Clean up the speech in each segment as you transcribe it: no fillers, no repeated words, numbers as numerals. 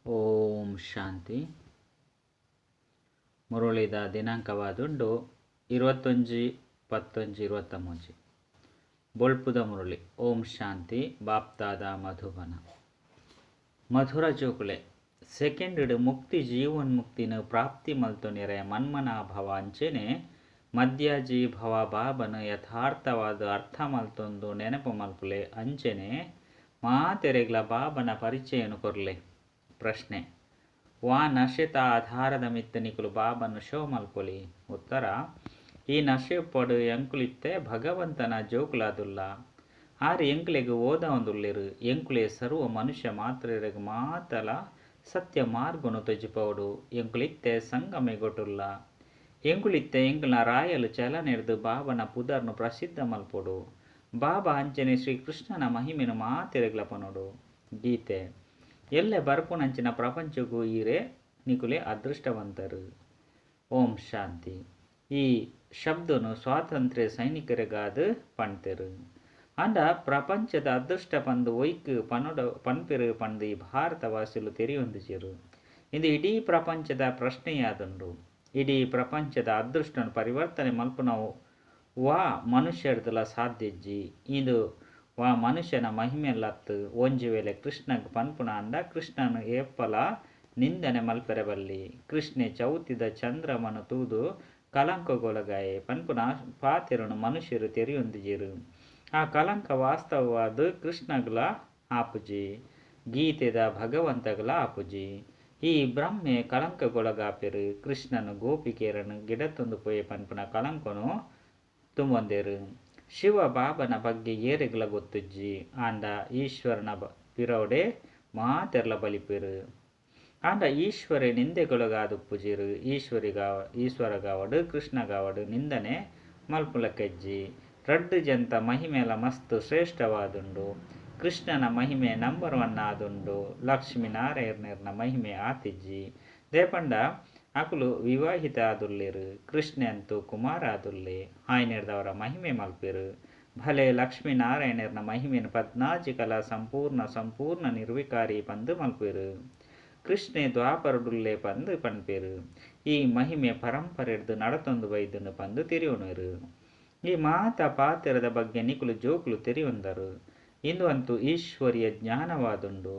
ಓಂ ಶಾಂತಿ. ಮುರುಳಿದ ದಿನಾಂಕವಾದುಂಡು 21/11/23 ಬೊಳ್ಪುದ ಮುರುಳಿ. ಓಂ ಶಾಂತಿ. ಬಾಪ್ತಾದ ಮಧುಬನ. ಮಧುರ ಜೋಕುಲೆ second ಮುಕ್ತಿ ಜೀವನ್ಮುಕ್ತಿನ ಪ್ರಾಪ್ತಿ ಮಲ್ತೊನಿರೆ ಮನ್ಮನಾಭವ ಅಂಚೆನೆ ಮಧ್ಯಾಜಿ ಭವ ಬಾಬನ ಯಥಾರ್ಥವಾದ ಅರ್ಥ ಮಲ್ತೊಂದು ನೆನಪು ಮಲ್ಪುಲೆ ಅಂಚೆನೆ ಮಾತೆರೆಗ್ಲ ಬಾಬನ ಪರಿಚಯನು ಕೊರ್ಲೆ. ಪ್ರಶ್ನೆ: ವಾ ನಶೆತ ಆಧಾರದ ಮಿತ್ತ ನಿಕುಲು ಬಾಬನ್ನು ಶೋ ಮಲ್ಪೊಲಿ. ಉತ್ತರ: ಈ ನಶೆ ಪಡು ಎಂಕುಲಿತ್ತೆ ಭಗವಂತನ ಜೋಕುಲಾದುಲ್ಲ. ಆರು ಎಂಕುಲೆಗೆ ಓದ ಒಂದುಲ್ಲೆರು. ಎಂಕುಲೆ ಸರ್ವ ಮನುಷ್ಯ ಮಾತ್ರರೆಗೆ ಮಾತಲ ಸತ್ಯ ಮಾರ್ಗನು ತೊಜಿಪೋಡು. ಎಂಕುಲಿತ್ತೆ ಸಂಗಮೆಗೊಟುಲ್ಲ. ಎಂಕುಲಿತ್ತೆ ಎಂಕುಲ ರಾಯಲು ಚಲನೆಡ್ದು ಬಾಬನ ಪುದರ್ನು ಪ್ರಸಿದ್ಧ ಮಲ್ಪೊಡು. ಬಾಬಾ ಅಂಚನೆ ಶ್ರೀಕೃಷ್ಣನ ಮಹಿಮೆನು ಮಾತೆರೆಗ್ಲ ಪನೋಡು. ಗೀತೆ: ಎಲ್ಲೆ ಬರ್ಪುನಂಚಿನ ಪ್ರಪಂಚಕ್ಕೂ ಈರೆ ನಿಕುಲೆ ಅದೃಷ್ಟವಂತರು. ಓಂ ಶಾಂತಿ. ಈ ಶಬ್ದನು ಸ್ವಾತಂತ್ರ್ಯ ಸೈನಿಕರಿಗಾದ ಪಣ್ತೆರು. ಅಂಡ ಪ್ರಪಂಚದ ಅದೃಷ್ಟ ಪಂದು ಒಯ್ಕು ಪನ್ಪೆರು ಪಂದು ಈ ಭಾರತವಾಸಿಲು ತೆರೆಯೊಂದಿಸಿರು. ಇದು ಇಡೀ ಪ್ರಪಂಚದ ಪ್ರಶ್ನೆಯಾದುಂಡು. ಇಡೀ ಪ್ರಪಂಚದ ಅದೃಷ್ಟನು ಪರಿವರ್ತನೆ ಮಲ್ಪುನವು ವಾ ಮನುಷ್ಯರ್ದಲ ಸಾಧ್ಯಜ್ಜಿ. ಇದು ವಾ ಮನುಷ್ಯನ ಮಹಿಮೆಲ್ಲತ್ತು ಒಂಜಿ ವೇಳೆ ಕೃಷ್ಣಗ್ ಪನ್ಪುನ ಅಂಡ ಕೃಷ್ಣನು ಏಪ್ಪಲ ನಿಂದನೆ ಮಲ್ಪೆರಬಲ್ಲಿ. ಕೃಷ್ಣೆ ಚೌತಿದ ಚಂದ್ರಮನು ತೂದು ಕಲಂಕಗೊಳಗಾಯೆ ಪನ್ಪುನ ಪಾತೆರನು ಮನುಷ್ಯರು ತೆರೆಯೊಂದಿಜಿರು. ಆ ಕಲಂಕ ವಾಸ್ತವವಾದ ಕೃಷ್ಣಗ್ಲ ಆಪುಜಿ, ಗೀತೆದ ಭಗವಂತಗ್ಲ ಆಪುಜಿ. ಈ ಬ್ರಹ್ಮೆ ಕಲಂಕಗೊಳಗಾಪೆರು. ಕೃಷ್ಣನು ಗೋಪಿಕೆರನು ಗಿಡತೊಂದು ಪೋಯೆ ಪನ್ಪುನ ಕಲಂಕನು ತುಂಬೊಂದೆರು. ಶಿವ ಬಾಬನ ಬಗ್ಗೆ ಏರೆಗ್ಲ ಗೊತ್ತುಜ್ಜಿ. ಆಂಡ ಈಶ್ವರನ ಪಿರವಡೆ ಮಾತೆರ್ಲ ಬಲಿಪೆರು. ಆಂಡ ಈಶ್ವರೆ ನಿಂದೆಗೊಳಗಾದುಪ್ಪುಜಿರು. ಈಶ್ವರಗಾವಡು ಕೃಷ್ಣಗಾವಡು ನಿಂದನೆ ಮಲ್ಪುಲಕೆಜ್ಜಿ. ರಡ್ಡು ಜಂತ ಮಹಿಮೆಲ ಮಸ್ತ್ ಶ್ರೇಷ್ಠವಾದುಂಡು. ಕೃಷ್ಣನ ಮಹಿಮೆ ನಂಬರ್ 1 ಆದುಂಡು. ಲಕ್ಷ್ಮೀ ನಾರಾಯಣರ್ನ ಮಹಿಮೆ ಆತಿಜ್ಜಿ. ದೇಪಂಡ ಅಕುಲು ವಿವಾಹಿತ ಆದುಲ್ಲೆರು. ಕೃಷ್ಣ ಅಂತೂ ಕುಮಾರ ಆದುಲ್ಲೆ. ಆಯ್ನೆರ್ದವರ ಮಹಿಮೆ ಮಲ್ಪೆರು. ಭಲೆ ಲಕ್ಷ್ಮೀ ನಾರಾಯಣರ್ನ ಮಹಿಮೆನು 14 ಕಲ ಸಂಪೂರ್ಣ ನಿರ್ವಿಕಾರಿ ಪಂದು ಮಲ್ಪೆರು. ಕೃಷ್ಣೆ ದ್ವಾಪರಡುಲ್ಲೆ ಪಂದು ಪನ್ಪೆರು. ಈ ಮಹಿಮೆ ಪರಂಪರೆಡ್ದು ನಡತೊಂದು ಬೈದನು ಪಂದು ತಿರಿಯೋಣರು. ಈ ಮಾತ ಪಾತೆರದ ಬಗ್ಗೆ ನಿಕುಲು ಜೋಕುಲು ತೆರೆಯೊಂದರು. ಇಂದು ಅಂತೂ ಈಶ್ವರಿಯ ಜ್ಞಾನವಾದುಂಡು.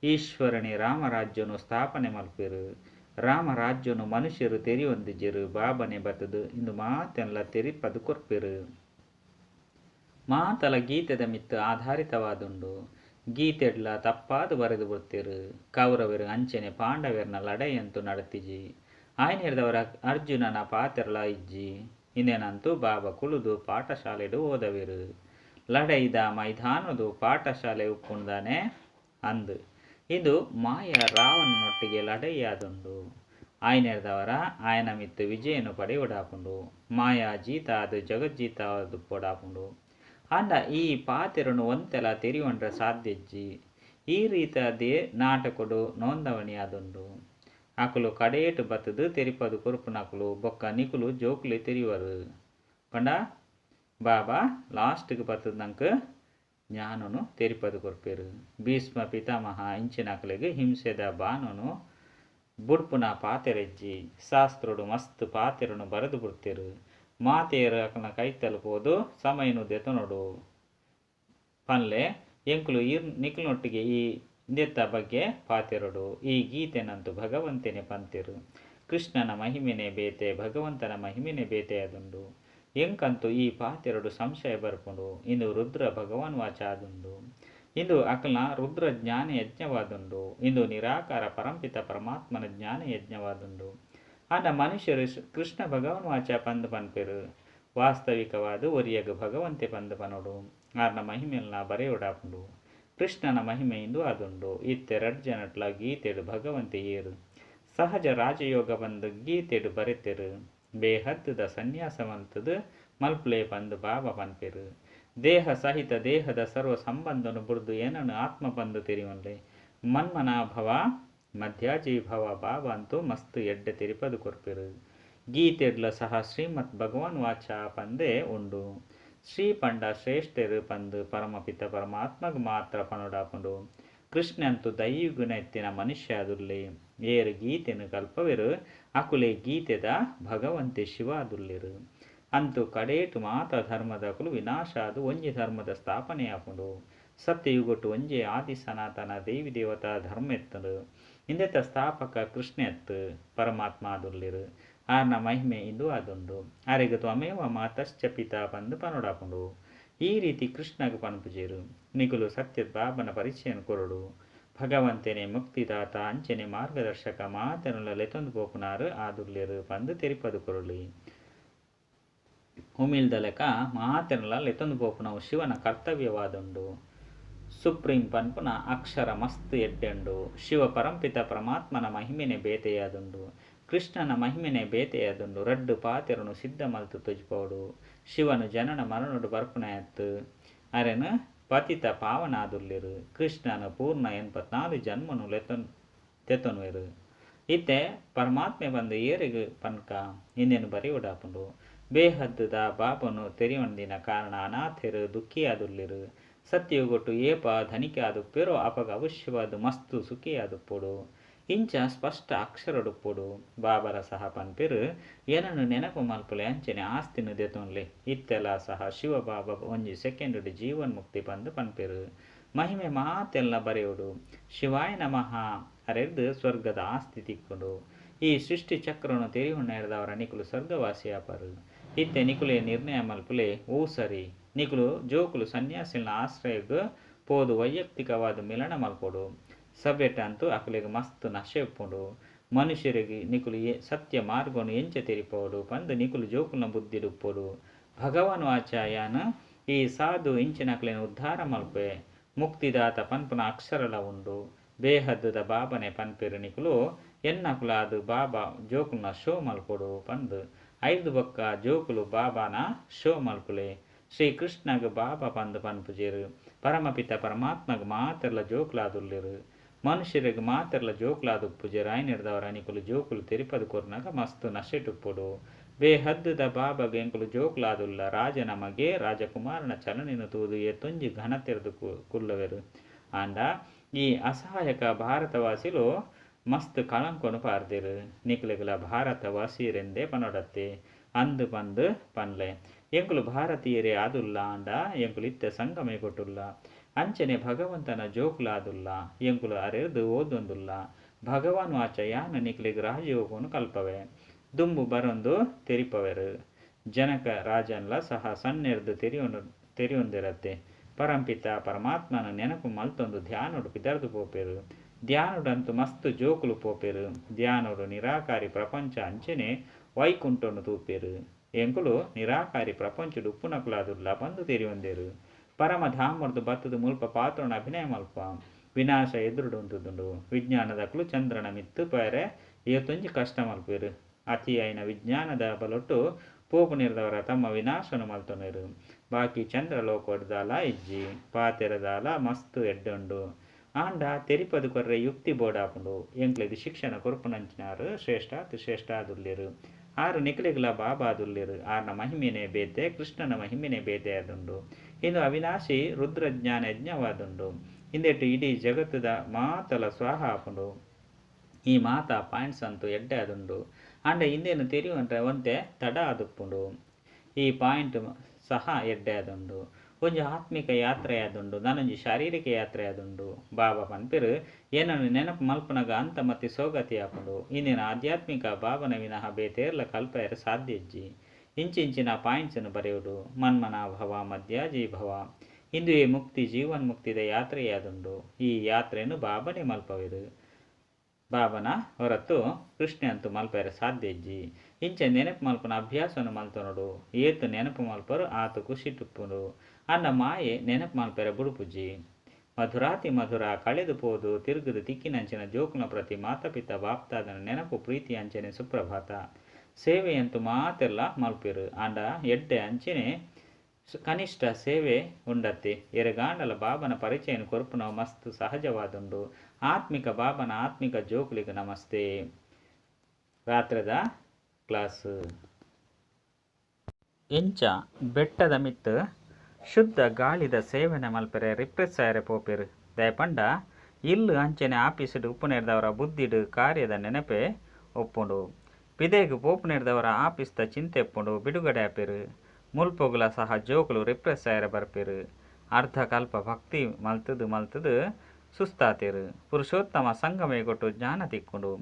ಈಶ್ವರನೇ ರಾಮರಾಜ್ಯನು ಸ್ಥಾಪನೆ ಮಲ್ಪೆರು. ರಾಮರಾಜ್ಯನು ಮನುಷ್ಯರು ತೆರೆಯೊಂದಿಜರು. ಬಾಬನೆ ಬತ್ತದು ಇಂದು ಮಾತೆಲ್ಲ ತೆರಿಪದು ಕೊರ್ಪೆರು. ಮಾತಲ ಗೀತೆದ ಮಿತ್ತು ಆಧಾರಿತವಾದುಂಡು. ಗೀತೆಡ್ಲ ತಪ್ಪಾದು ಬರೆದು ಬಿಡ್ತಿರು. ಕೌರವರು ಅಂಚನೆ ಪಾಂಡವರನ ಲಡೆಯಂತೂ ನಡತಿಜಿ. ಆಯ್ನೆರ್ದವರ ಅರ್ಜುನನ ಪಾತೆರ್ಲ ಇಜ್ಜಿ. ಇನ್ನೇನಂತೂ ಬಾಬಾ ಕುಳುದು ಪಾಠಶಾಲೆಡು ಓದವಿರು. ಲಡೆಯ್ದ ಮೈದಾನದು ಪಾಠಶಾಲೆ ಉಪ್ಪುಂದಾನೆ ಅಂದು. ಇದು ಮಾಯ ರಾವಣನೊಟ್ಟಿಗೆ ಲಡೆಯಾದುಂಡು. ಆಯ್ನೆರ್ದವರ ಆಯನ ಮಿತ್ತು ವಿಜಯನು ಪಡೆಯೊಡಾಪುಂಡು. ಮಾಯಾ ಜೀತ ಅದು ಜಗಜ್ಜೀತ ಅದು ಪೊಡಾಪುಂಡು. ಅಂಡ ಈ ಪಾತೆರನು ಒಂತೆಲ ತೆರಿಯೊಂಡ್ರೆ ಸಾಧ್ಯಜ್ಜಿ. ಈ ರೀತಿಯಾದೇ ನಾಟಕಡು ನೋಂದವಣಿ ಆದುಂಡು. ಅಕುಲು ಕಡೇಟು ಬತ್ತದು ತೆರಿಪದು ಕೊರುಪುನಕುಲು ಬೊಕ್ಕ ನಿಕುಲು ಜೋಕುಲೆ ತೆರಿಯುವರು. ಪಂಡ ಬಾಬಾ ಲಾಸ್ಟ್ಗೆ ಬತ್ತದಂಕ ಜ್ಞಾನನು ತೆರಿಪದು ಕೊರ್ಪೆರು. ಭೀಷ್ಮ ಪಿತಾಮಹ ಇಂಚಿನಕಲೆಗೆ ಹಿಂಸೆದ ಬಾನನು ಬುಡ್ಪುನ ಪಾತೆರೆಜ್ಜಿ. ಶಾಸ್ತ್ರುಡು ಮಸ್ತ್ ಪಾತೆರನು ಬರೆದು ಬಿಡ್ತೆರು. ಮಾತೆಯರ ಅಕನ ಕೈ ತಲುಪೋದು ಸಮಯನು ದೆತನೊಡು ಪನ್ಲೆ ಎಂಕುಲು ನಿಕುಲನೊಟ್ಟಿಗೆ ಈ ಇಂದೆತ್ತ ಬಗ್ಗೆ ಪಾತೆರಡು. ಈ ಗೀತೆನಂತೂ ಭಗವಂತನೇ ಪಂತೆರು. ಕೃಷ್ಣನ ಮಹಿಮೆನೇ ಬೇತೆ ಭಗವಂತನ ಮಹಿಮೆನೇ ಬೇತೆಯಾದುಂಡು. ಎಂಕಂತೂ ಈ ಪಾತೆರಡು ಸಂಶಯ ಬರ್ಪುಂಡು. ಇಂದು ರುದ್ರ ಭಗವಾನ್ ವಾಚ ಆದುಂಡು. ಇಂದು ಅಕಲ್ನ ರುದ್ರ ಜ್ಞಾನ ಯಜ್ಞವಾದುಂಡು. ಇಂದು ನಿರಾಕಾರ ಪರಂಪಿತ ಪರಮಾತ್ಮನ ಜ್ಞಾನ ಯಜ್ಞವಾದುಂಡು. ಅಂಡ ಮನುಷ್ಯರು ಕೃಷ್ಣ ಭಗವಾನ್ ವಾಚ ಪಂದು ಪನ್ಪೆರು. ವಾಸ್ತವಿಕವಾದ ಒರಿಯಗ ಭಗವಂತೆ ಪಂದು ಪನೋಡು. ಆರ್ನ ಮಹಿಮೆಲ್ನ ಬರೆಯೊಡಾಪುಂಡು. ಕೃಷ್ಣನ ಮಹಿಮೆ ಇಂದು ಆದುಂಡು. ಇತ್ತೆ ರಡ್ಜನಟ್ಲ ಗೀತೆಡು ಭಗವಂತೆ ಏರು. ಸಹಜ ರಾಜಯೋಗ ಬಂದು ಗೀತೆಡು ಬರೆತೆರು. ಬೇಹತ್ತದ ಸನ್ಯಾಸವಂತದ ಮಲ್ಪುಲೆ ಪಂದು ಬಾಬಾ ಪನ್ಪೆರು. ದೇಹ ಸಹಿತ ದೇಹದ ಸರ್ವ ಸಂಬಂಧನು ಬುಡ್ದು ಏನನ್ನು ಆತ್ಮ ಪಂದು ತೆರಿಯೊನ್ಲೆ. ಮನ್ಮನಾಭವ ಮಧ್ಯಾಜಿ ಭವ ಬಾಬಾ ಅಂತೂ ಮಸ್ತ್ ಎಡ್ಡೆ ತೆರಿಪದು ಕೊರ್ಪೆರು. ಗೀತೆಡ್ಲ ಸಹ ಶ್ರೀಮತ್ ಭಗವಾನ್ ವಾಚ ಪಂದೆ ಉಂಡು. ಶ್ರೀ ಪಂಡ ಶ್ರೇಷ್ಠರು ಪಂದು ಪರಮಪಿತ ಪರಮಾತ್ಮಗ್ ಮಾತ್ರ ಪನೊಡಾಪುಂಡು. ಕೃಷ್ಣಂತು ದೈವಿಗುಣ ಎತ್ತಿನ ಮನುಷ್ಯ ಅದುಲ್ಲೆ ಏರು ಗೀತೆನು ಕಲ್ಪವೆರು ಅಕುಲೆ ಗೀತೆದ ಭಗವಂತೆ ಶಿವ ಅದುಲ್ಲಿರು ಅಂತೂ ಕಡೇಟು ಮಾತ ಧರ್ಮದಕುಲು ವಿನಾಶ ಅದು ಒಂಜಿ ಧರ್ಮದ ಸ್ಥಾಪನೆ ಆಪುಂಡು ಸತ್ಯಯುಗೊಟ್ಟು ಒಂಜೆ ಆದಿ ಸನಾತನ ದೇವಿ ದೇವತಾ ಧರ್ಮ ಎತ್ತರು ಇಂದೆತ್ತ ಸ್ಥಾಪಕ ಕೃಷ್ಣ ಎತ್ತು ಪರಮಾತ್ಮ ಅದುಲ್ಲಿರು ಆರ್ನ ಮಹಿಮೆ ಇಂದು ಅದುಂಡು ಆರೆಗ ತ್ವಮೇವ ಮಾತಶ್ಚ ಪಿತಾ ಬಂದು ಪನೊಡಾಪುಂಡು ಈ ರೀತಿ ಕೃಷ್ಣಗ ಪನ್ಪುಜೇರು ನಿಗುಲು ಸತ್ಯದ ಬಾಬನ ಪರಿಚಯನ ಕೊರಡು ಭಗವಂತನೇ ಮುಕ್ತಿದಾತ ಅಂಚನೆ ಮಾರ್ಗದರ್ಶಕ ಮಾತನುಲ ಲೆತೊಂದು ಪೋಪುನಾರು ಆದುರ್ಲೇರು ಪಂದು ತೆರಿಪದು ಕೊರಳಿ ಉಮಿಲ್ದಲೆಕ ಮಾತನುಲ ಲೆತೊಂದು ಪೋಪುನವು ಶಿವನ ಕರ್ತವ್ಯವಾದುಂಡು ಸುಪ್ರೀಂ ಪನ್ಪುನ ಅಕ್ಷರ ಮಸ್ತ್ ಎಡ್ಡೆಂಡು ಶಿವ ಪರಂಪಿತ ಪರಮಾತ್ಮನ ಮಹಿಮೆನೆ ಬೇತೆಯಾದುಂಡು ಕೃಷ್ಣನ ಮಹಿಮೆನೆ ಬೇತೆಯಾದುಂಡು ರಡ್ಡು ಪಾತೆರನು ಸಿದ್ಧ ಮಲ್ತು ತುಜ್ಪೋಡು ಶಿವನು ಜನನ ಮರಣುಡು ಬರ್ಪುನಯತ್ತು ಅರೆನು ಪತಿತ ಪಾವನಾದುಲ್ಲಿರು ಕೃಷ್ಣನು ಪೂರ್ಣ 84 ಜನ್ಮನು ತೆತ್ತೊನುವೆರು ಇತ್ತೆ ಪರಮಾತ್ಮೆ ಬಂದು ಏರಿಗು ಪನ್ಕ ಇನ್ನೇನು ಬರೆಯುಡಾಪುಂಡು ಬೇಹದ್ದುದ ಬಾಪನು ತೆರಿಯೊಂದಿನ ಕಾರಣ ಅನಾಥೆರು ದುಃಖಿಯಾದುಲ್ಲಿರು ಸತ್ಯಗೊಟ್ಟು ಏಪ ಧನಿಕೆ ಆದುಪ್ಪೆರೋ ಅಪಗ ಅವಶ್ಯವಾದ ಮಸ್ತು ಸುಖಿಯಾದುಪ್ಪುಡು ಇಂಚ ಸ್ಪಷ್ಟ ಅಕ್ಷರಡುಪ್ಪುಡು ಬಾಬರ ಸಹ ಪನ್ಪೆರು ಏನನ್ನು ನೆನಪು ಮಲ್ಪುಲೆ ಅಂಚನೆ ಆಸ್ತಿನು ದೆತೊನ್ಲೆ ಇತ್ತೆಲ್ಲ ಸಹ ಶಿವ ಬಾಬಾ ಒಂಜಿ ಸೆಕೆಂಡು ಜೀವನ್ ಮುಕ್ತಿ ಬಂದು ಪನ್ಪೆರು ಮಹಿಮೆ ಮಾತೆಲ್ಲ ಬರೆಯುಡು ಶಿವಾಯ ನಮಃ ಅರೆದ್ದು ಸ್ವರ್ಗದ ಆಸ್ತಿ ತಿಕ್ಕುಡು ಈ ಸೃಷ್ಟಿ ಚಕ್ರವನ್ನು ತೆರಿಹುಣ್ಣೆರದವರ ನಿಕುಲು ಸ್ವರ್ಗವಾಸಿಯಾಪರು ಇತ್ತೆ ನಿಕುಲೆ ನಿರ್ಣಯ ಮಲ್ಪುಲೆ ಓ ಸರಿ ನಿಕುಲು ಜೋಕುಲು ಸನ್ಯಾಸಿನ ಆಶ್ರಯಗ ಪೋದು ವೈಯಕ್ತಿಕವಾದ ಮಿಲನ ಮಲ್ಪೊಡು ಸಭ್ಯಟ ಅಂತೂ ಅಕಲಿಗೆ ಮಸ್ತ್ ನಶೆ ಉಪ್ಪುಂಡು ಮನುಷ್ಯರಿಗೆ ನಿಕುಲು ಸತ್ಯ ಮಾರ್ಗವನ್ನು ಎಂಚ ತೆರಿಪೋಡು ಪಂದು ನಿಕುಲು ಜೋಕುಲ್ನ ಬುದ್ಧಿಡುಪ್ಪೋಡು ಭಗವಾನ್ ವಾಚಾಯನ ಈ ಸಾಧು ಇಂಚಿನಕಲಿನ ಉದ್ಧಾರ ಮಲ್ಪೆ ಮುಕ್ತಿದಾತ ಪನ್ಪುನ ಅಕ್ಷರಲ ಉಂಡು ಬೇಹದ್ದುದ ಬಾಬನೆ ಪನ್ಪೆರು ನಿಕುಲು ಎನ್ನಕುಲ ಅದು ಬಾಬಾ ಜೋಕುಲ್ನ ಶೋ ಮಲ್ಪೊಡು ಪಂದು 5 ಬೊಕ್ಕ ಜೋಕುಲು ಬಾಬಾನ ಶೋ ಮಲ್ಪುಲೆ ಶ್ರೀಕೃಷ್ಣಗ ಬಾಬಾ ಪಂದು ಪನ್ಪುಜೇರು ಪರಮಪಿತ ಪರಮಾತ್ಮಗ ಮಾತೆರ್ಲ ಜೋಕುಲಾದುಲ್ಲಿರು ಮನುಷ್ಯರಿಗೆ ಮಾತೆರ್ಲ ಜೋಕುಲಾದುಪ್ಪುಜೇರು ಆಯ್ನಿಡ್ದವರ ನಿಕುಲು ಜೋಕುಲು ತೆರಿಪದು ಕೊರ್ನಾಗ ಮಸ್ತು ನಶೆಟುಪ್ಪುಡು ಬೇಹದ್ದುದ ಬಾಬಾಗ ಎಂಕುಲು ಜೋಕುಲಾದುಲ್ಲ ರಾಜ ನಮಗೆ ರಾಜಕುಮಾರನ ಚಲನಿನ ತೂದು ಎತ್ತೊಂಜಿ ಘನ ತೆರೆದು ಕುಲ್ಲವೆರು ಆಂಡ ಈ ಅಸಹಾಯಕ ಭಾರತವಾಸಿಲು ಮಸ್ತ್ ಕಳಂಕೊನು ಪಾರ್ದಿರು ನಿಕುಲೆಗಳ ಭಾರತವಾಸಿರೆಂದೇ ಪನೊಡತ್ತೆ ಅಂದು ಪಂದು ಪನ್ಲೆ ಎಂಕುಲು ಭಾರತೀಯರೇ ಆದುಲ್ಲ ಅಂಡ ಎಂಕುಲು ಇತ್ತೆ ಸಂಗಮೆ ಕೊಟ್ಟುಲ್ಲ ಅಂಚನೆ ಭಗವಂತನ ಜೋಕುಲಾದುಲ್ಲ ಎಂಕುಲು ಅರೆದು ಓದೊಂದುಲ್ಲ ಭಗವಾನ್ ವಾಚ ಯಾನ ನಿಕುಲಿಗೆ ರಾಜಯೋಗವನ್ನು ಕಲ್ಪವೆ ದುಂಬು ಬರೊಂದು ತೆರಿಪವೆರು ಜನಕ ರಾಜನ್ಲ ಸಹ ಸನ್ನೆರ್ದು ತೆರಿಯೊಂದಿರತ್ತೆ ಪರಂಪಿತ ಪರಮಾತ್ಮನ ನೆನಪು ಮಲ್ತೊಂದು ಧ್ಯಾನೋಡು ಪಿದರ್ದು ಪೋಪೆರು ಧ್ಯಾನುಡಂತೂ ಮಸ್ತ್ ಜೋಕುಲು ಪೋಪೆರು ಧ್ಯಾನೋಡು ನಿರಾಕಾರಿ ಪ್ರಪಂಚ ಅಂಚನೆ ವೈಕುಂಠನು ತೂಪೆರು ಎಂಕುಲು ನಿರಾಕಾರಿ ಪ್ರಪಂಚಡು ಉಪ್ಪುನಕುಲಾದುಲ್ಲ ಬಂದು ತೆರಿಯೊಂದೇರು ಪರಮಧಾಮರ್ದು ಬತ್ತದು ಮುಲ್ಪ ಪಾತ್ರೋಣ ಅಭಿನಯ ಮಲ್ಪ ವಿನಾಶ ಎದುರುಡುಂತುದುಂಡು ವಿಜ್ಞಾನದಕುಲು ಚಂದ್ರನ ಮಿತ್ತು ಪೈರೆ ಇವತ್ತೊಂಜಿ ಕಷ್ಟ ಮಲ್ಪೇರು ಅತಿ ಐನ ವಿಜ್ಞಾನದ ಬಲೊಟ್ಟು ಪೋಪು ನಿರ್ದವರ ತಮ್ಮ ವಿನಾಶನು ಮಲ್ತೊನೆರು ಬಾಕಿ ಚಂದ್ರ ಲೋಕೊಡ್ದಾಲ ಇಜ್ಜಿ ಪಾತೆರದಾಲ ಮಸ್ತು ಎಡ್ಡುಂಡು ಆಂಡ ತೆರಿಪದು ಕೊರ್ರೆ ಯುಕ್ತಿ ಬೋಡಾಪುಂಡು ಎಂಕ್ಲೆದು ಶಿಕ್ಷಣ ಕೊರ್ಪುನಂಚಿನಾರು ಶ್ರೇಷ್ಠ ಆದುಲ್ಲೇರು ಆರು ನಿಕಲಿಗಳ ಬಾಬಾ ಆದುಲ್ಲೇರು ಆರ್ನ ಮಹಿಮೆನೆ ಬೇತೆ ಕೃಷ್ಣನ ಮಹಿಮೆನೆ ಬೇತೆ ಆದುಂಡು ಇಂದು ಅವಿನಾಶಿ ರುದ್ರಜ್ಞಾನ ಯಜ್ಞವಾದುಂಡು ಇಂದೆಟ್ಟು ಇಡೀ ಜಗತ್ತದ ಮಾತಲ ಸ್ವಾಹ ಆಪುಂಡು ಈ ಮಾತ ಪಾಯಿಂಟ್ಸ್ ಅಂತೂ ಎಡ್ಡೆ ಆದುಂಡು ಆಂಡ ಇಂದೇನು ತೆರಿಯುವಂತ ಒಂತೆ ತಡ ಆದುಪ್ಪುಂಡು ಈ ಪಾಯಿಂಟ್ ಸಹ ಎಡ್ಡೆ ಆದುಂಡು ಒಂಜಿ ಆತ್ಮಿಕ ಯಾತ್ರೆ ಆದುಂಡು ನಾನೊಂಜಿ ಶಾರೀರಿಕ ಯಾತ್ರೆ ಆದುಂಡು ಬಾಬಾ ಪನ್ಪೆರು ಏನನ್ನು ನೆನಪು ಮಲ್ಪನಗ ಅಂತ ಮತ್ತೆ ಸೋಗತಿ ಆಪುಂಡು ಇಂದಿನ ಆಧ್ಯಾತ್ಮಿಕ ಬಾಬನ ವಿನಃ ಬೇತೇರ್ಲ ಕಲ್ಪೆಯರು ಸಾಧ್ಯ ಇಜ್ಜಿ ಇಂಚಿಂಚಿನ ಪಾಯಿಂಟ್ಸನ್ನು ಬರೆಯುವುದು ಮನ್ಮನಾಭವ ಮಧ್ಯಾಜೀಭವ ಇಂದು ಈ ಮುಕ್ತಿ ಜೀವನ್ ಮುಕ್ತಿದ ಯಾತ್ರೆಯಾದುಂಡು ಈ ಯಾತ್ರೆಯನ್ನು ಬಾಬನೇ ಮಲ್ಪವೆರು ಬಾಬನ ಹೊರತು ಕೃಷ್ಣ ಅಂತೂ ಮಲ್ಪೆರೆ ಸಾಧ್ಯ ಇಜ್ಜಿ ಇಂಚ ನೆನಪು ಮಲ್ಪನ ಅಭ್ಯಾಸವನ್ನು ಮಲ್ತೊನೋಡು ಏತು ನೆನಪು ಮಲ್ಪರು ಆತು ಖುಷಿ ಟುಪ್ಪುಡು ಅನ್ನ ಮಾಯೆ ನೆನಪು ಮಲ್ಪೆರೆ ಬುಡುಪುಜ್ಜಿ ಮಧುರಾತಿ ಮಧುರ ಕಳೆದು ಪೋದು ತಿರುಗುದು ತಿಕ್ಕಿನಂಚಿನ ಜೋಕುನ ಪ್ರತಿ ಮಾತಪಿತ ಬಾಪ್ತಾದನ ನೆನಪು ಪ್ರೀತಿ ಅಂಚನೆ ಸುಪ್ರಭಾತ ಸೇವೆಯಂತೂ ಮಾತೆಲ್ಲ ಮಲ್ಪೆರು ಆಂಡ ಎಡ್ಡೆ ಅಂಚನೆ ಕನಿಷ್ಠ ಸೇವೆ ಉಂಡತ್ತೆ ಎರೆಗಾಂಡಲ ಬಾಬನ ಪರಿಚಯನ ಕೊರ್ಪುನ ಮಸ್ತ್ ಸಹಜವಾದುಂಡು ಆತ್ಮಿಕ ಬಾಬನ ಆತ್ಮಿಕ ಜೋಕುಲಿಗೆ ನಮಸ್ತೆ ರಾತ್ರದ ಕ್ಲಾಸ್ ಎಂಚ ಬೆಟ್ಟದ ಮಿತ್ತು ಶುದ್ಧ ಗಾಳಿದ ಸೇವನೆ ಮಲ್ಪೆರೆ ರಿಪ್ರೆಸ್ ಆಯರೆ ಪೋಪೆರು ದಯಪಂಡ ಇಲ್ಲು ಅಂಚನೆ ಆಫೀಸಿಡು ಉಪ್ಪುನೇರ್ದವರ ಬುದ್ಧಿಡು ಕಾರ್ಯದ ನೆನಪೆ ಒಪ್ಪುಂಡು. ಪಿದೆಗ್ ಪೋಪುನೇರ್ದವರ ಆಫೀಸ್ದ ಚಿಂತೆ ಎಪ್ಪುಂಡು ಬಿಡುಗಡೆ ಆಪೆರು. ಮುಲ್ಪೊಗುಲ ಸಹ ಜೋಕುಲು ರಿಪ್ರೆಸ್ ಆಯರ ಬರ್ಪೆರು. ಅರ್ಧ ಕಲ್ಪ ಭಕ್ತಿ ಮಲ್ತುದು ಸುಸ್ತಾತೆರು. ಪುರುಷೋತ್ತಮ ಸಂಗಮೆ ಕೊಟ್ಟು ಜ್ಞಾನ ತಿಕ್ಕುಂಡು.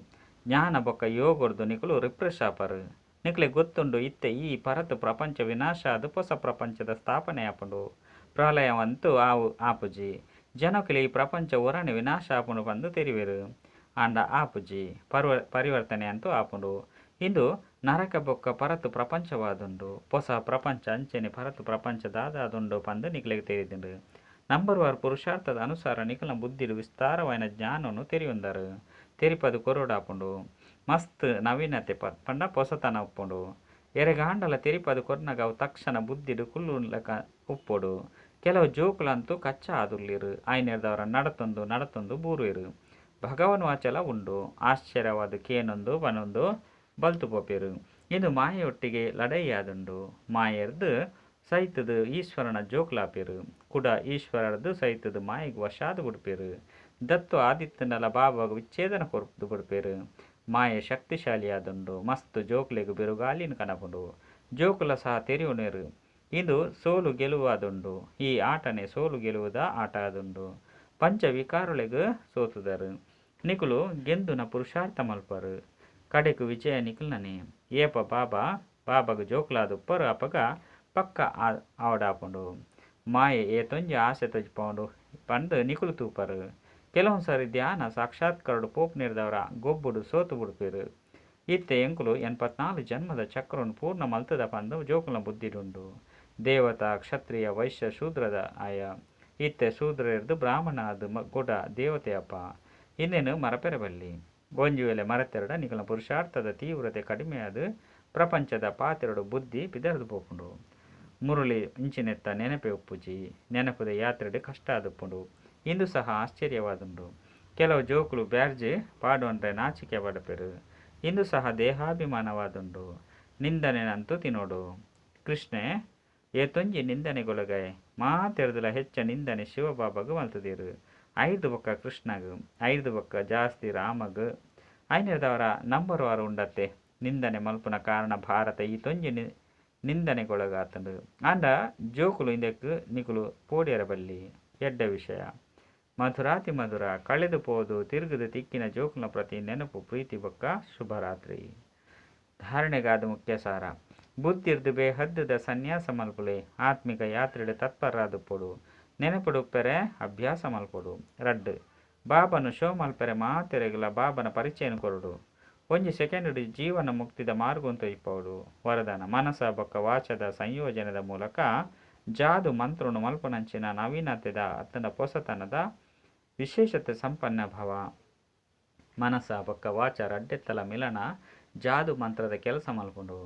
ಜ್ಞಾನ ಬೊಕ್ಕ ಯೋಗೊರ್ದು ನಿಕುಲು ರಿಪ್ರೆಸ್ ಆಪರು. ನಿಕ್ಲೆ ಗೊತ್ತುಂಡು ಇತ್ತೆ ಈ ಪರತು ಪ್ರಪಂಚ ವಿನಾಶ ಅದು ಹೊಸ ಪ್ರಪಂಚದ ಸ್ಥಾಪನೆ ಆಪುಂಡು. ಪ್ರಳಯವಂತೂ ಆಪುಜಿ. ಜನಕುಲು ಈ ಪ್ರಪಂಚ ಒರಣೆ ವಿನಾಶ ಆಪುಂಡು ಬಂದು ತೆರಿವೆರು. ಆಂಡ ಆಪುಜಿ ಪರಿವರ್ತನೆ ಅಂತೂ ಆಪುಂಡು. ಇಂದು ನರಕ ಬೊಕ್ಕ ಪರತು ಪ್ರಪಂಚವಾದುಂಡು. ಹೊಸ ಪ್ರಪಂಚ ಅಂಚನೆ ಪರತು ಪ್ರಪಂಚ ದಾದಾದುಂಡು ಪಂದು ನಿಕ್ಲೆಗೆ ತೆರಿದುಂಡು. ನಂಬರ್ 1 ಪುರುಷಾರ್ಥದ ಅನುಸಾರ ನಿಖಲ್ನ ಬುದ್ಧಿಡು ವಿಸ್ತಾರವಾಯಿನ ಜ್ಞಾನವನ್ನು ತೆರಿಯುಂದರು. ತೆರಿಪದು ಕೊರೋಡಾಪುಂಡು. ಮಸ್ತ್ ನವೀನತೆ ಪಂಡ ಹೊಸತನ ಉಪ್ಪುಂಡು. ಎರೆಗಾಂಡಲ ತೆರಿಪದು ಕೊರ್ನಗ ಅವು ತಕ್ಷಣ ಬುದ್ಧಿಡು ಕುಲ್ಲುಲಕ ಉಪ್ಪುಡು. ಕೆಲವು ಜೋಕುಲಂತೂ ಕಚ್ಚ ಆದುಲ್ಲಿರು. ಆಯ್ನೆರ್ದವರ ನಡತೊಂದು ಬೂರುವೆರು. ಭಗವನ್ ವಾಚಲ ಉಂಡು. ಆಶ್ಚರ್ಯವಾದ ಕೇನೊಂದು ಬನೊಂದು ಬಲ್ತು ಪೋಪೆರು. ಇದು ಮಾಯೆಯೊಟ್ಟಿಗೆ ಲಡೈಯಾದುಂಡು. ಮಾಯರ್ದು ಸೈತದು ಈಶ್ವರನ ಜೋಕ್ಲಾಪೆರು. ಕುಡ ಈಶ್ವರರ್ದು ಸೈತದು ಮಾಯಿಗೆ ವಶಾದು ಬಿಡ್ಪೇರು. ದತ್ತು ಆದಿತ್ಯನಲ ಬಾಬಾಗ ವಿಚ್ಛೇದನ ಕೊರ್ದು ಬಿಡ್ಪೇರು. ಮಾಯೆ ಶಕ್ತಿಶಾಲಿಯಾದುಂಡು. ಮಸ್ತ್ ಜೋಕ್ಲೆಗು ಬಿರುಗಾಲಿನ ಕನಪುಂಡು. ಜೋಕುಲ ಸಹ ತೆರಿಯುನೇರು. ಇದು ಸೋಲು ಗೆಲುವಾದುಂಡು. ಈ ಆಟನೆ ಸೋಲು ಗೆಲುವುದ ಆಟ ಆದುಂಡು. ಪಂಚ ವಿಕಾರುಳೆಗು ಸೋತುದರು. ನಿಕುಲು ಗೆಂದುನ ಪುರುಷಾರ್ಥ ಮಲ್ಪರು. ಕಡೆಕು ವಿಜಯ ನಿಕಲ್ನನೆ. ಏಪ ಬಾಬಾಗ ಜೋಕ್ಲಾದುಪ್ಪರು ಅಪಗ ಪಕ್ಕ ಆವಡಾಪುಂಡು. ಮಾಯೆ ಏತೊಂಜಿ ಆಸೆ ತೊಜ್ಪೌಂಡು ಪಂದು ನಿಕುಲು ತೂಪರು. ಕೆಲವೊಂದು ಸಾರಿ ಧ್ಯಾನ ಸಾಕ್ಷಾತ್ಕರಡು ಪೋಪುನೇರ್ದವರ ಗೊಬ್ಬುಡು ಸೋತು ಬಿಡ್ಪೇರು. ಇತ್ತೆ ಎಂಕುಲು 84 ಜನ್ಮದ ಚಕ್ರವನ್ನು ಪೂರ್ಣ ಮಲ್ತದ ಪಂದು ಜೋಕುಲ ಬುದ್ಧಿಡುಂಡು. ದೇವತಾ ಕ್ಷತ್ರಿಯ ವೈಶ್ಯ ಶೂದ್ರದ ಆಯ. ಇತ್ತೆ ಶೂದ್ರರ್ದು ಬ್ರಾಹ್ಮಣದು ಗುಡ ದೇವತೆಯಪ್ಪ. ಇನ್ನೇನು ಮರಪೆರಬಲ್ಲಿ ಗೊಂಜು ವೇಳೆ ಮರತೆರಡ ನಿಕಲ್ನ ಪುರುಷಾರ್ಥದ ತೀವ್ರತೆ ಕಡಿಮೆಯಾದ ಪ್ರಪಂಚದ ಪಾತೆರಡು ಬುದ್ಧಿ ಪಿದರ್ದು ಪೋಪುಂಡು. ಮುರುಳಿ ಇಂಚಿನೆತ್ತ ನೆನಪೆ ಉಪ್ಪುಜಿ. ನೆನಪುದ ಯಾತ್ರೆಡು ಕಷ್ಟ ಆದುಪ್ಪುಂಡು. ಇಂದು ಸಹ ಆಶ್ಚರ್ಯವಾದುಂಡು. ಕೆಲವು ಜೋಕುಲು ಬ್ಯಾರ್ಜಿ ಪಾಡುವಂಡ್ರೆ ನಾಚಿಕೆ ಬಡಪೆರು. ಇಂದು ಸಹ ದೇಹಾಭಿಮಾನವಾದುಂಡು. ನಿಂದನೆನಂತೂ ತಿನ್ನೋಡು. ಕೃಷ್ಣೆ ಏತೊಂಜಿ ನಿಂದನೆಗೊಳಗಾಯ ಮಾತೆರದುಲ ಹೆಚ್ಚ ನಿಂದನೆ ಶಿವಬಾಬಾಗು ಮಲ್ತುದಿರು. 5 ಬೊಕ್ಕ ಕೃಷ್ಣಗು 5 ಬೊಕ್ಕ ಜಾಸ್ತಿ ರಾಮಗು. ಐನೆರ್ದವರ ನಂಬರ್ 1 ಉಂಡತ್ತೆ ನಿಂದನೆ ಮಲ್ಪುನ ಕಾರಣ ಭಾರತ ಈ ತೊಂಜಿ ನಿಂದನೆಗೊಳಗಾತಂಡು. ಆಂಡ ಜೋಕುಲು ಇಂದೆಕ್ ನಿಕುಲು ಪೋಡಿಯರ ಬಲ್ಲಿ ಎಡ್ಡ ವಿಷಯ. ಮಧುರಾತಿ ಮಧುರ ಕಳೆದು ಪೋದು ತಿರುಗುದು ತಿಕ್ಕಿನ ಜೋಕುಲ ಪ್ರತಿ ನೆನಪು ಪ್ರೀತಿ ಬೊಕ್ಕ ಶುಭರಾತ್ರಿ. ಧಾರಣೆಗಾದ ಮುಖ್ಯ ಸಾರ. ಬುದ್ಧಿರ್ದು ಬೇಹದ್ದುದ ಸನ್ಯಾಸ ಮಲ್ಪುಲೆ. ಆತ್ಮಿಕ ಯಾತ್ರೆಡು ತತ್ಪರಾದುಪ್ಪೊಡು. ನೆನಪುಡುಪ್ಪೆರೆ ಅಭ್ಯಾಸ ಮಲ್ಪೊಡು. ರಡ್ಡು ಬಾಬನು ಶೋ ಮಲ್ಪೆರೆ ಮಾತೆರೆಗುಲ ಬಾಬನ ಪರಿಚಯನ ಕೊರಡು. 1 ಸೆಕೆಂಡ್ ಜೀವನ ಮುಕ್ತಿದ ಮಾರ್ಗುಂತು ಇಪ್ಪೌಡು. ವರದಾನ ಮನಸ ಬೊಕ್ಕ ವಾಚದ ಸಂಯೋಜನದ ಮೂಲಕ ಜಾದು ಮಂತ್ರನು ಮಲ್ಪನಂಚಿನ ನವೀನತೆದ ಅತ್ತನ ಪೊಸತನದ ವಿಶೇಷತೆ ಸಂಪನ್ನ ಭವ. ಮನಸ ಬೊಕ್ಕ ವಾಚ ರಡ್ಡೆತ್ತಲ ಮಿಲನ ಜಾದು ಮಂತ್ರದ ಕೆಲಸ ಮಲ್ಪುಂಡು.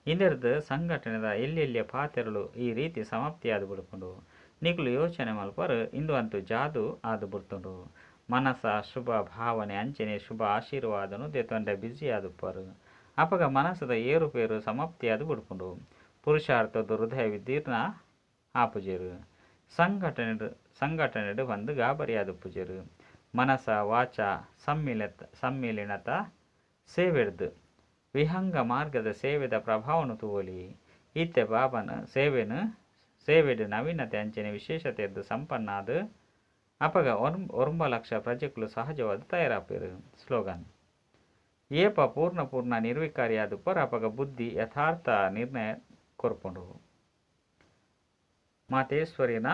ಇಂದೆರ್ದು ಸಂಘಟನೆದ ಎಲ್ಲೆಲ್ಲಿಯ ಪಾತೆರಳು ಈ ರೀತಿ ಸಮಾಪ್ತಿಯಾದು ಬಿಡ್ಪುಂಡು. ನಿಕುಲು ಯೋಚನೆ ಮಲ್ಪರು ಇಂದು ಅಂತೂ ಜಾದು ಆದು ಬಿಡ್ತುಂಡು. ಮನಸ ಶುಭ ಭಾವನೆ ಅಂಚನೆ ಶುಭ ಆಶೀರ್ವಾದನು ದೆತೊಂಡೆ ಬ್ಯುಸಿ ಆದುಪ್ಪರು. ಅಪಗ ಮನಸ್ಸದ ಏರುಪೇರು ಸಮಾಪ್ತಿಯಾದು ಬಿಡ್ಪುಂಡು. ಪುರುಷಾರ್ಥದ ಹೃದಯ ವಿದೀರ್ಣ ಆಪುಜೆರು. ಸಂಘಟನೆಡು ಬಂದು ಗಾಬರಿಯಾದುಪ್ಪುಜೆರು. ಮನಸ ವಾಚ ಸಮ್ಮಿಲಿನತ ಸೇವೆಡ್ದು ವಿಹಂಗ ಮಾರ್ಗದ ಸೇವೆದ ಪ್ರಭಾವನು ತೂವಲಿ. ಇತ್ತೆ ಬಾಬನ ಸೇವೆಡು ನವೀನತೆ ಅಂಚನೆ ವಿಶೇಷತೆಯದ್ದು ಸಂಪನ್ನಾದ ಅಪಗ 1 ಲಕ್ಷ ಪ್ರಜೆಗಳು ಸಹಜವಾದ ತಯಾರಾಪೇರು. ಸ್ಲೋಗನ್ ಏಪ ಪೂರ್ಣ ನಿರ್ವಿಕಾರಿಯಾದುಪ್ಪರು ಅಪಗ ಬುದ್ಧಿ ಯಥಾರ್ಥ ನಿರ್ಣಯ ಕೊರ್ಪುಂಡು. ಮಾತೇಶ್ವರಿನ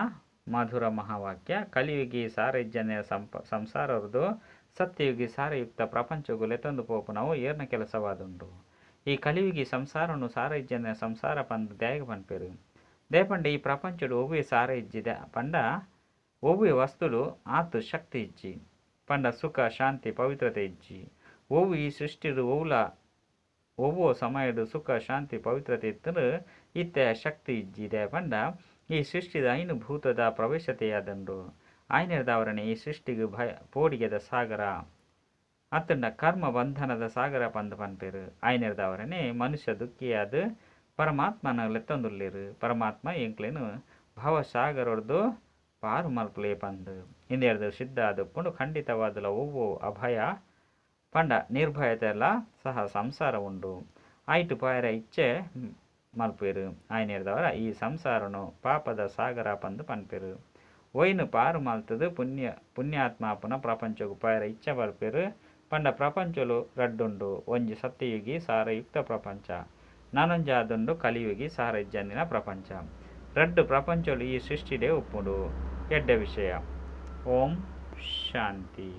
ಮಧುರ ಮಹಾವಾಕ್ಯ. ಕಲಿಯುಗಿ ಸಾರೈಜನ್ಯ ಸಂಸಾರದ್ದು ಸತ್ಯಯುಗಿ ಸಾರಯುಕ್ತ ಪ್ರಪಂಚಗೂ ಲೆತೊಂದು ಪೋಪುನವು ಏರ್ನ ಕೆಲಸವಾದುಂಡು. ಈ ಕಲಿಯುಗಿ ಸಂಸಾರನು ಸಾರೈಜನ್ಯ ಸಂಸಾರ ಪಂದು ದ್ಯಾಗ ಪನ್ಪೆರು. ದೇಪಂಡ ಈ ಪ್ರಪಂಚಡು ಒವ್ವೆ ಸಾರೈಜ್ಜಿದ ಪಂಡ ಒವ್ವೆ ವಸ್ತುಲು ಆತು ಶಕ್ತಿ ಇಜ್ಜಿ ಪಂಡ ಸುಖ ಶಾಂತಿ ಪವಿತ್ರತೆ ಇಜ್ಜಿ. ಒವ್ವು ಈ ಸೃಷ್ಟಿಡು ಒವ್ವೋ ಸಮಯಡು ಸುಖ ಶಾಂತಿ ಪವಿತ್ರತೆ ಇತ್ತರು ಇತ್ತೆ ಶಕ್ತಿ ಇಜ್ಜಿದೆ ಪಂಡ ಈ ಸೃಷ್ಟಿದ ಐನು ಭೂತದ ಪ್ರವೇಶತೆಯಾದಂಡು. ಆಯ್ನೆರ್ದವರನೆ ಈ ಸೃಷ್ಟಿಗೆ ಪೋಡಿಗೆದ ಸಾಗರ ಅತ್ತಂಡ ಕರ್ಮ ಬಂಧನದ ಸಾಗರ ಪಂದು ಪನ್ಪೆರು. ಆಯ್ನೆರ್ದವರನೆ ಮನುಷ್ಯ ಪಾರು ಮಲ್ಪುಲೇ ಪಂದು ಇಂದೇರ್ದು ಸಿದ್ಧ ಆದುಪ್ಪುಂಡು ಖಂಡಿತವಾದುಲ ಒವ್ವು ಅಭಯ ಪಂಡ ನಿರ್ಭಯತೆಲ್ಲ ಸಹ ಸಂಸಾರ ಉಂಡು ಆಯ್ತು ಪಾಯರ ಇಚ್ಛೆ ಮಲ್ಪೇರು ಆಯ್ನೇರ್ದವರ ಈ ಸಂಸಾರನು ಪಾಪದ ಸಾಗರ ಪಂದು ಪನ್ಪೇರು ಒಯ್ನು ಪಾರು ಮಲ್ತದು ಪುಣ್ಯಾತ್ಮಾಪುನ ಪ್ರಪಂಚಗೂ ಪಾಯರ ಇಚ್ಛೆ ಬರ್ಪೇರು ಪಂಡ ಪ್ರಪಂಚಲು ರಡ್ಡುಂಡು ಒಂಜಿ ಸತ್ಯಯುಗಿ ಸಾರಯುಕ್ತ ಪ್ರಪಂಚ ನಾನೊಂಜಾದುಂಡು ಕಲಿಯುಗಿ ಸಾರ ಇಜ್ಜಂದಿನ ಪ್ರಪಂಚ ರಡ್ಡು ಪ್ರಪಂಚಲು ಈ ಸೃಷ್ಟಿಡೆ ಉಪ್ಪುಂಡು ಎಡ್ಡ ವಿಷಯ. ಓಂ ಶಾಂತಿ.